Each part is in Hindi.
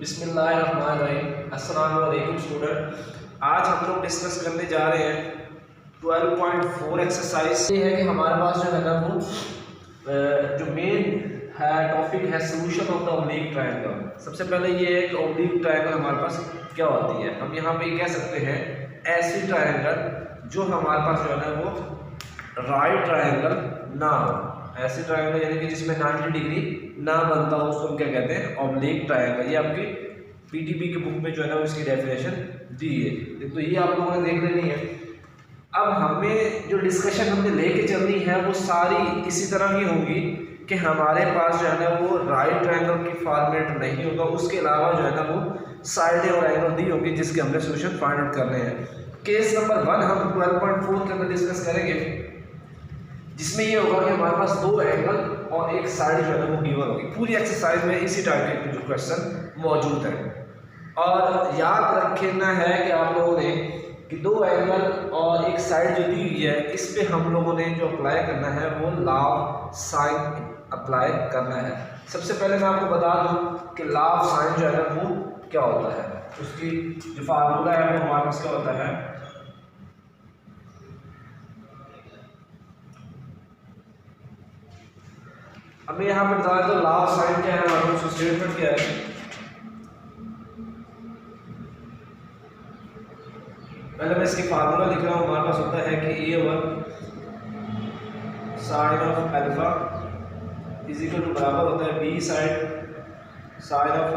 बिस्मिल्लाहिर्रहमानिर्रहीम। अस्सलाम वालेकुम स्टूडेंट। आज हम लोग डिस्कस करने जा रहे हैं 12.4 एक्सरसाइज। ये है कि हमारे पास जो है ना वो जो मेन है टॉपिक है solution of the oblique triangle. सबसे पहले ये है कि ऑब्लिक ट्रायंगल हमारे पास क्या होती है। हम यहाँ पे कह सकते हैं ऐसी ट्रायंगल जो हमारे पास जो है ना वो राइट ट्रायंगल ना हो। ऐसी ट्रायंगल यानी कि जिसमें 90 डिग्री ना बनता हो उसको हम क्या कहते हैं, ऑब्लिक ट्रायंगल। ये आपकी पीटीपी की बुक में जो है ना उसकी डेफिनेशन दी है, तो ये आप लोगों ने देख लेनी है। अब हमें जो डिस्कशन हमने लेके चलनी है वो सारी इसी तरह की होगी कि हमारे पास जो है ना वो राइट ट्रायंगल की फॉर्मेट नहीं होगा, उसके अलावा जो है ना वो साइडें और एंगल दी होगी जिसके हमने सोल्यूशन फाइंड आउट करने हैं। केस नंबर 1 हम 12.4 के अंदर डिस्कस करेंगे, जिसमें ये होगा कि हमारे पास दो एंगल और एक साइड जो है ना वो गिवन होगी। पूरी एक्सरसाइज में इसी टाइप के जो क्वेश्चन मौजूद है। और याद रखना है कि आप लोगों ने कि दो एंगल और एक साइड जो दी हुई है इस पे हम लोगों ने जो अप्लाई करना है वो लॉ ऑफ साइन अप्लाई करना है। सबसे पहले मैं आपको बता दूं कि लॉ ऑफ साइन जो है ना वो क्या होता है, उसकी जो फार्मूला है वो हमारे पास क्या होता है। अब मैं यहाँ पर बता दें तो लॉ ऑफ साइन क्या है, हमारे पास स्टेटमेंट क्या है। पहले मैं इसकी फार्मूला लिख रहा हूँ। हमारे पास होता है कि A1 sine of alpha is equal to बराबर होता है B sine sine of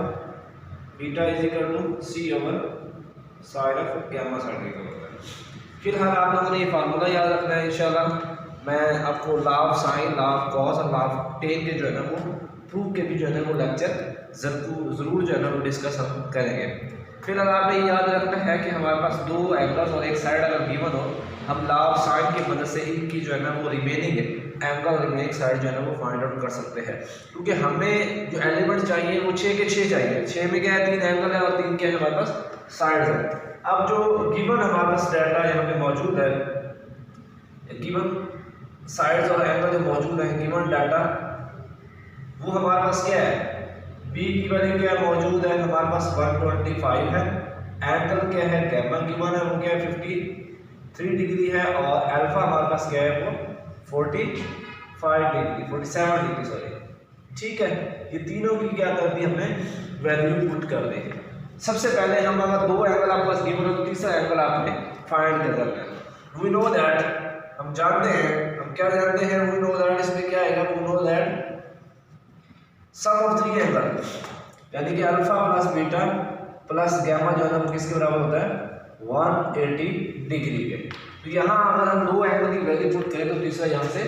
beta is equal to C/1 sine of gamma sine equal होता है। फिलहाल आप लोगों ने ये फार्मूला याद रखना है। इंशाल्लाह मैं आपको law of sine, law of cos और लॉ ऑफ टेन के जो है ना वो प्रूफ के भी जो है ना वो लेक्चर ज़रूर जो है ना वो डिस्कस हम करेंगे। फिलहाल आपने ये याद रखना है कि हमारे पास दो एंगल्स और एक साइड अगर गिवन हो, हम लॉ ऑफ साइन की मदद से इनकी जो है ना वो रिमेनिंग एंगल रिमेनिंग साइड जो है ना वो फाइंड आउट कर सकते हैं। क्योंकि हमें जो एलिमेंट चाहिए वो 6 के 6 चाहिए। 6 में क्या है, 3 एंगल है और 3 क्या है हमारे पास साइड है। अब जो गिवन हमारे पास डाटा यहाँ पे मौजूद है, गिवन साइड्स और एंगल जो मौजूद है, गिवन डाटा वो हमारे पास क्या है, बी की वैल्यू क्या मौजूद है हमारे पास 125 है। एंगल क्या है, गैमा गिवन है वो क्या है 53 डिग्री है। और अल्फा हमारे पास क्या है वो 47 डिग्री सॉरी, ठीक है। ये तीनों की क्या कर दी हमने, वैल्यू पुट कर दी। सबसे पहले हम अगर दो एंगल आपके पास गिवन हो तो तीसरा एंगल आपने फाइंड करना है। वी नो दैट, हम जानते हैं, हम क्या जानते हैं, वी नो दैट इसमें क्या आएगा, we know that sum of 3 angle यानी कि alpha plus beta plus gamma जो है ना वो किसके बराबर होता है 180 डिग्री के। तो यहाँ अगर हम दो एंगल की वैल्यू पुट करें तो तीसरा यहाँ से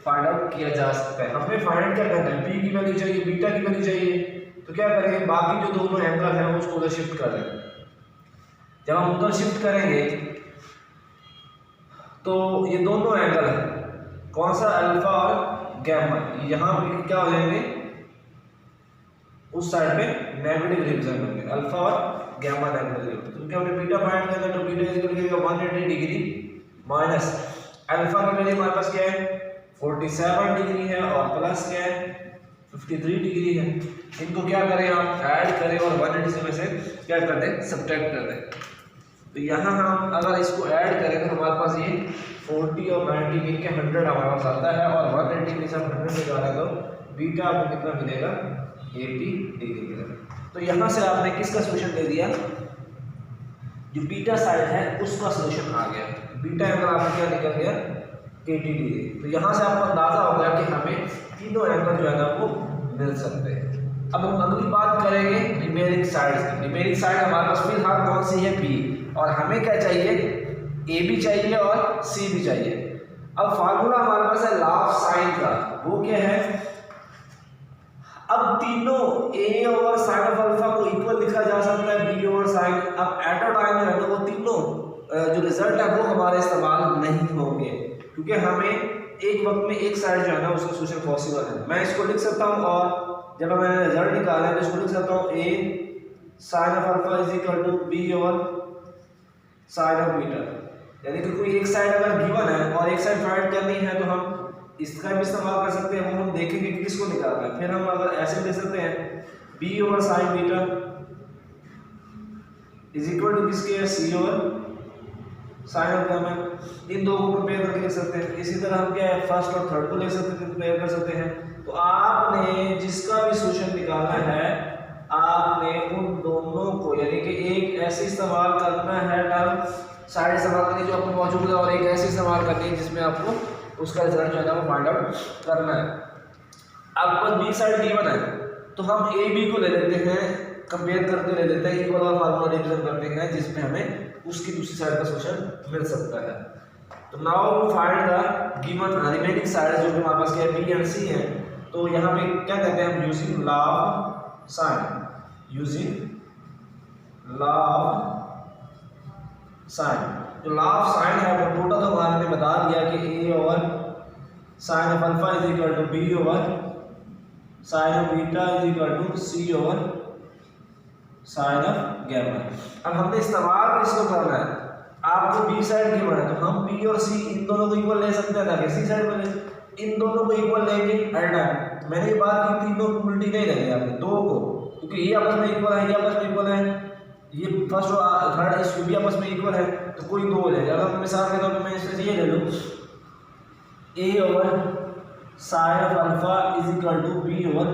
फाइंड आउट किया जा सकता है। हमें फाइंड क्या करना है, बी की वैल्यू चाहिए, बीटा की वैल्यू चाहिए। तो क्या करेंगे, बाकी जो दोनों एंगल है उसको उधर शिफ्ट कर देंगे। जब हम उधर शिफ्ट करेंगे तो ये दोनों एंगल है कौन सा, अल्फा और गैमा, यहाँ पे क्या हो जाएंगे उस साइड पे नेगेटिव रिप्रेजेंट होंगे, अल्फा और गैमा नेगेटिव। तो क्योंकि हमने बीटा फाइंड करना है तो बीटा इक्वल हो 180 डिग्री माइनस अल्फा की वैल्यू हमारे पास क्या है 47 डिग्री है और प्लस क्या है 53 डिग्री है। इनको क्या करें आप ऐड करें और 180 में से क्या कर दें, सब्ट्रैक्ट कर दें। तो यहाँ हम अगर इसको ऐड करें तो हमारे पास ये 40 और 90 मिल के 100 हमारे पास आता है। और 180 में से 100 निकालें तो बीटा आपको कितना मिलेगा 80 डिग्री मिलेगा। तो यहाँ से आपने किसका सोल्यूशन दे दिया, जो बीटा साइड है उसका सोल्यूशन आ गया। बीटा एंगल आपको क्या निकल गया 80 डिग्री। तो यहाँ से आपको अंदाजा हो गया कि हमें तीनों एंगल जो है ना वो मिल सकते हैं। अब हम अगली बात करेंगे रिमेनिंग साइड की। रिमेनिंग साइड हमारे पास फिलहाल कौन सी है, बी, और हमें क्या चाहिए, ए भी चाहिए और सी भी चाहिए। अब फार्मूला हमारे पास है लॉ ऑफ साइन का, वो क्या है, अब तीनों ए और साइन ऑफ अल्फा को इक्वल लिखा जा सकता है, बी और साइन। अब एट अ टाइम जो है ना वो तीनों जो रिजल्ट है वो हमारे इस्तेमाल नहीं होंगे, क्योंकि हमें एक वक्त में एक साइड जो है ना उसका सोल्यूशन पॉसिबल है। मैं इसको लिख सकता हूँ और जब मैंने रिजल्ट निकाला है तो इसको लिख सकता हूँ a sine of alpha is equal to B और साइन ऑफ बीटा। यानी कि कोई एक साइड अगर गिवन है और एक साइड फाइंड करनी है तो हम इसका भी इस्तेमाल कर सकते हैं। वो हम देखेंगे कि किसको निकालना है। फिर हम अगर ऐसे दे सकते हैं B over sine beta is equal to किसके है, C over sine of gamma. इन दो को कंपेयर करके लिख सकते हैं। इसी तरह हम क्या है, फर्स्ट और थर्ड को ले सकते हैं, कंपेयर कर सकते हैं। तो आपने जिसका भी सोल्यूशन निकालना है, आपने उन दोनों को यानी कि एक ऐसे इस्तेमाल करना है टर्म साइड इस्तेमाल करनी जो आपको मौजूद है, और एक ऐसे इस्तेमाल करनी है जिसमें आपको उसका रिजल्ट जो है ना वो फाइंड आउट करना है। आपके पास बी साइड गिवन है तो हम ए बी को ले लेते हैं, कंपेयर करके ले लेते हैं, इक्वल और फार्मूला रिप्रेजेंट करते हैं जिसमें हमें उसकी दूसरी साइड का सोल्यूशन मिल सकता है। तो now find the given remaining side जो कि हमारे पास क्या है, बी एंड सी है। तो यहाँ पे क्या कहते हैं हम, using law of sine, using law of sine. जो लॉ ऑफ साइन है वो टोटल तो हमारे ने बता दिया कि a over sine of alpha is equal to B over sine of beta is equal to C over sine of gamma. अब हमने इस्तेमाल किसको करना है, आपको बी साइड गिवन है तो हम बी और सी इन दोनों को इक्वल ले सकते हैं, ताकि सी साइड में इन दोनों को इक्वल लेंगे हर टाइम। मैंने ये बात की तीनों को उल्टी नहीं लेंगे आपने, दो को, क्योंकि ये आपस में इक्वल है, ये आपस में इक्वल है, ये फर्स्ट और थर्ड इसको भी आपस में इक्वल है, तो कोई दो ले। अगर हम मिसाल के तौर पर मैं इससे ये ले लूँ, a over sine of alpha is equal to B over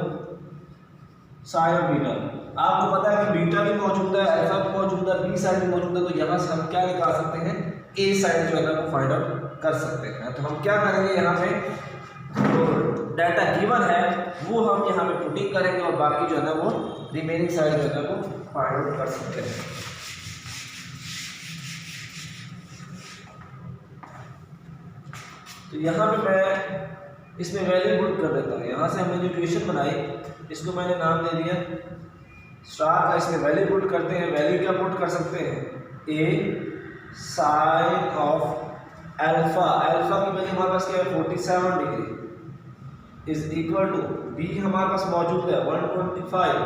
sine of beta. आपको पता है कि बीटा भी मौजूद है, अल्फा भी मौजूद है, बी साइड भी मौजूद है, तो यहाँ से हम क्या निकाल सकते हैं, ए साइड जो है ना वो फाइंड आउट कर सकते हैं। तो हम क्या करेंगे, यहाँ पे जो डाटा गिवन है वो हम यहाँ पे पुटिंग करेंगे और बाकी जो है ना वो रिमेनिंग साइड जो है ना वो फाइंड आउट कर सकते हैं। तो यहाँ पे मैं इसमें वैल्यू पुट कर देता हूँ। यहाँ से हमने जो इक्वेशन बनाई इसको मैंने नाम दे दिया स्टार का, इसमें वैल्यू पुट करते हैं। वैल्यू क्या पुट कर सकते हैं, A sine of alpha, alpha की वैल्यू हमारे पास क्या है 47 degree is equal to B हमारे पास मौजूद है 125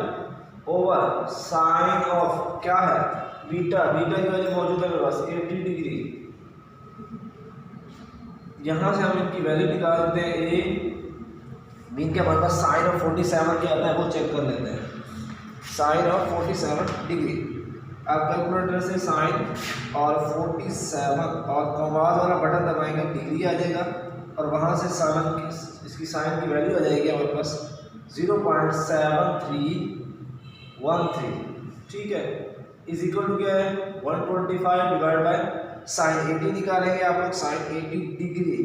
ओवर साइन ऑफ क्या है बीटा, बीटा की वैल्यू मौजूद है मेरे पास 80 डिग्री। यहाँ से हम इनकी वैल्यू निकाल देते हैं। ए मीन के हमारे पास साइन ऑफ 47 क्या आता है वो चेक कर लेते हैं। साइन ऑफ 47 डिग्री, आप कैलकुलेटर से साइन और 47 और कॉमास वाला बटन दबाएंगे, डिग्री आ जाएगा और वहाँ से साइन की इसकी साइन की वैल्यू आ जाएगी हमारे पास 0.7313, ठीक है, इज इक्वल टू क्या है 125 डिवाइड बाय साइन 80 निकालेंगे आप लोग, साइन 80 डिग्री,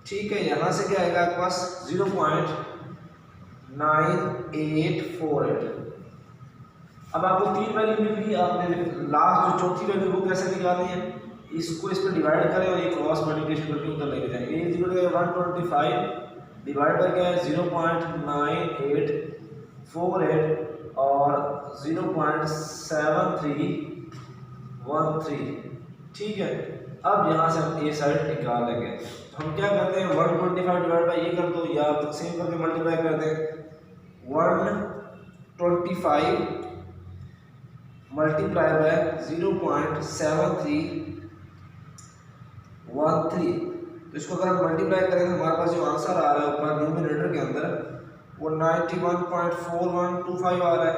ठीक है। यहाँ से क्या आएगा आपके पास 0.9848। अब आपको तीन वैल्यू मिल गई, आपने लास्ट जो चौथी वैल्यू को कैसे निकालनी है, इसको इस पर डिवाइड करें और ये क्रॉस मल्टीप्लिकेशन करके उधर लेके जाएंगे। ए इक्वल टू 125 डिवाइड बाय क्या है 0.9848 और 0.7313, ठीक है। अब यहाँ से हम ए साइड निकाल लेंगे। हम क्या करते हैं 125 डिवाइड बाय ये कर दो या सेम करके मल्टीप्लाई कर दें, 125 मल्टीप्लाई बाय 0.7313, तो इसको अगर हम मल्टीप्लाई करें तो हमारे पास जो आंसर आ रहा है ऊपर न्यूमरेटर के अंदर वो 91.4125 आ रहा है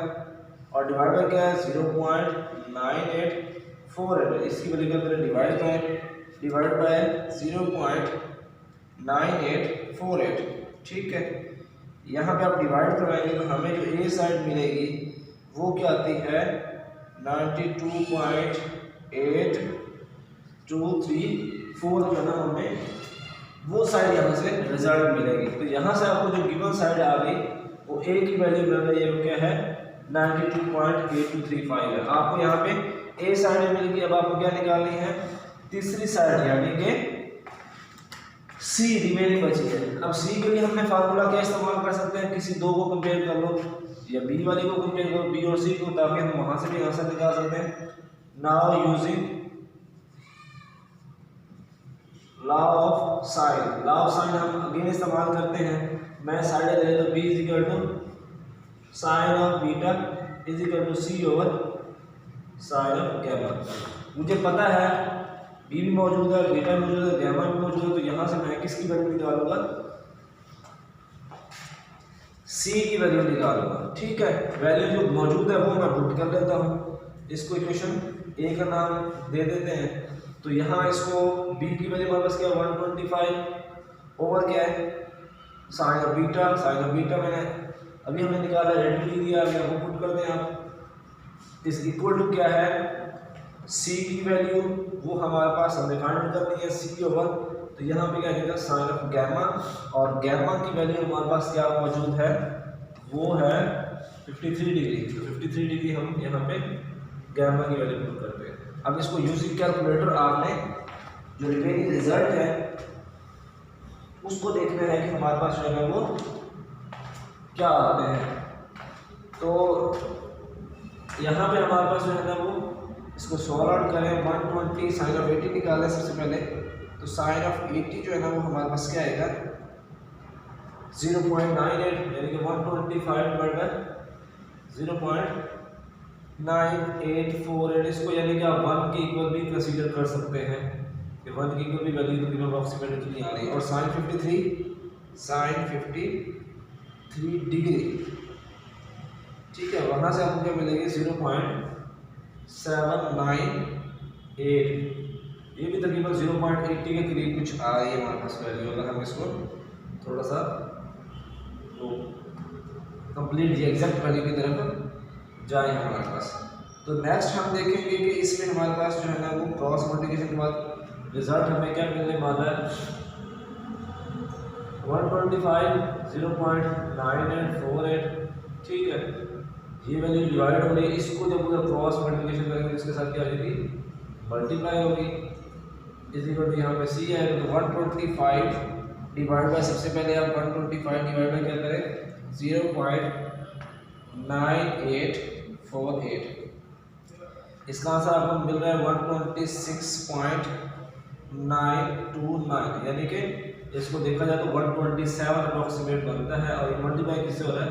और डिवाइड बाय क्या है 0.9848, इसकी वैल्यू क्या करें डिवाइड बाय 0.9848, ठीक है। यहाँ पे आप डिवाइड करवाएंगे तो हमें जो ए साइड मिलेगी वो क्या आती है 92.8234 जो ना हमें वो साइड यहाँ से रिजल्ट मिलेगी। तो यहाँ से आपको जो गिवन साइड आ गई वो ए की वैल्यू मिल रही है, वो क्या है 92.8235 है। आपको यहाँ पे ए साइड मिल गई। अब आपको क्या निकालनी है तीसरी साइड, यानी कि सी रिमेनिंग बची है। अब सी के लिए हमने फार्मूला क्या इस्तेमाल कर सकते हैं, किसी दो को कंपेयर कर लो या बी वाली को कंपेयर करो, बी और सी को, ताकि हम वहां से भी आंसर निकाल सकते हैं। Now using law of sine, law of sine हम अगेन इस्तेमाल करते हैं। मैं साइड ले तो B is equal to sine of beta is equal to C over sine of gamma. मुझे पता है बी भी मौजूद है, बीटा भी मौजूद है, गैमा भी मौजूद है, तो यहाँ से मैं किसकी वैल्यू निकालूंगा सी की वैल्यू निकालूंगा, ठीक है। वैल्यू जो मौजूद है वो मैं पुट कर लेता हूँ। इसको इक्वेशन ए का नाम दे देते हैं। तो यहाँ इसको बी की वैल्यू हमारे पास क्या है 125 ओवर क्या है sine of beta. Sine of beta मैंने अभी हमें निकाला रेडी दिया, अभी आपको पुट कर दें आप। इस इक्वल टू क्या है सी की वैल्यू, वो हमारे पास हमें फाइंड करनी है सी ओवर। तो यहाँ पे क्या जाएगा साइन ऑफ गैमा, और गैमा की वैल्यू हमारे पास क्या मौजूद है वो है 53 डिग्री। तो 53 डिग्री हम यहाँ पे गैमा की वैल्यू पुट करते हैं। अब इसको यूजिंग कैलकुलेटर आपने जो रिमेनिंग रिजल्ट है उसको देखना है कि हमारे पास जो है वो क्या आते हैं। तो यहाँ पे हमारे पास जो है ना वो इसको सॉल्व आउट करें 120 साइन ऑफ 80 निकालें सबसे पहले। तो साइन ऑफ 80 जो है ना वो हमारे पास क्या आएगा 0.98 यानी कि 125 डिवाइड बाय 0.9848। इसको यानी कि आप 1 के इक्वल भी कंसीडर कर सकते हैं कि 1 के इक्वल भी वैल्यू तो अप्रॉक्सीमेट इतनी आ रही है। और साइन 53 डिग्री, ठीक है, वहाँ से आपको क्या मिलेगी 0.798। ये भी तकरीबन 0.80 के करीब कुछ आ रही है हमारे पास वैल्यू। अगर हम इसको थोड़ा सा वो कंप्लीट एग्जैक्ट वैल्यू की तरफ जाए हमारे पास। तो नेक्स्ट हम देखेंगे कि इसमें हमारे पास जो है ना वो क्रॉस मल्टीप्लिकेशन के बाद रिजल्ट हमें क्या मिलने वाला है 125 0.9848, ठीक है। ये वैल्यू डिवाइड हो रही है, इसको जब पूरा क्रॉस मल्टीप्लिकेशन करेंगे इसके साथ क्या होगी मल्टीप्लाई होगी। इस इक्वल टू यहाँ पे सी है तो 125 डिवाइड बाय सबसे पहले आप 125 डिवाइड बाय क्या करें 0.9848। इसका आंसर आपको मिल रहा है 126.929, यानी कि इसको देखा जाए तो 127 अप्रॉक्सीमेट बनता है। और ये मल्टीप्लाई किससे हो रहा है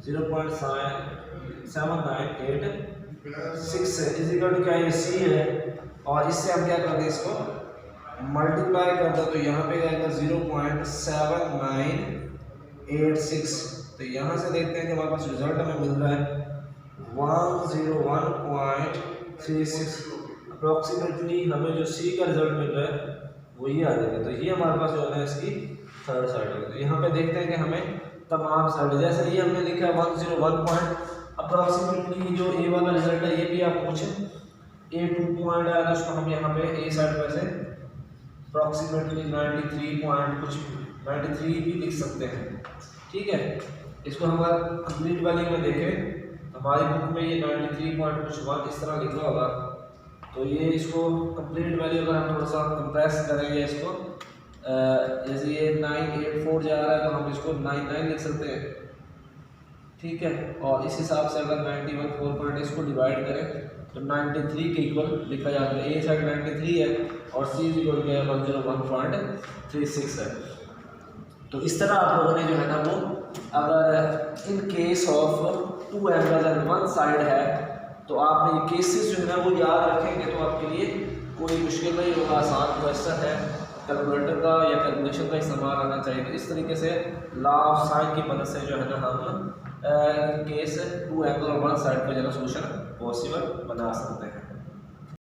0.7986 है। इस इक्वल टू क्या ये सी है, और इससे हम क्या करते हैं इसको मल्टीप्लाई करते हैं। तो यहाँ पे आएगा 0.7986। तो यहाँ से देखते हैं कि हमारे पास रिजल्ट हमें मिल रहा है 101.36 अप्रॉक्सीमेटली। हमें जो सी का रिजल्ट मिल रहा है वो ये आ जाएगा। तो ये हमारे पास जो है ना इसकी थर्ड साइड है। तो यहाँ पे देखते हैं कि हमें तमाम साइड जैसे ये हमने लिखा है 101 पॉइंट अप्रॉक्सीमेटली। जो ए वाला रिजल्ट है ये भी आप पूछें A2 पॉइंट आया तो उसको हम यहाँ पे ए साइड में से अप्रॉक्सीमेटली 93 पॉइंट कुछ 93 भी लिख सकते हैं, ठीक है। इसको हम अगर कंप्लीट वैल्यू में देखें तो हमारी बुक में ये 93 पॉइंट कुछ 1 इस तरह लिखा होगा। तो ये इसको कंप्लीट वैल्यू अगर हम थोड़ा सा कंप्रेस करेंगे इसको जैसे ये 984 जा रहा है तो हम इसको 99 लिख सकते हैं, ठीक है। और इस हिसाब से अगर 91 4 पॉइंट इसको डिवाइड करें तो 93 के इक्वल लिखा जाता है। ए साइड 93 है और सी इक्वल क्या है 101.36 है। तो इस तरह आप लोगों ने जो है ना वो अगर in case of 2 angles and 1 side है तो आपने ये केसेस जो है ना वो याद रखेंगे तो आपके लिए कोई मुश्किल नहीं होगा, आसान क्वेश्चन है। कैलकुलेटर का या कैलकुलेशन का इस्तेमाल आना चाहिए। तो इस तरीके से लॉ ऑफ साइन की मदद से जो है ना हम केस 2 एंगल और 1 साइड का जो है सोल्यूशन पॉसिबल बना सकते हैं।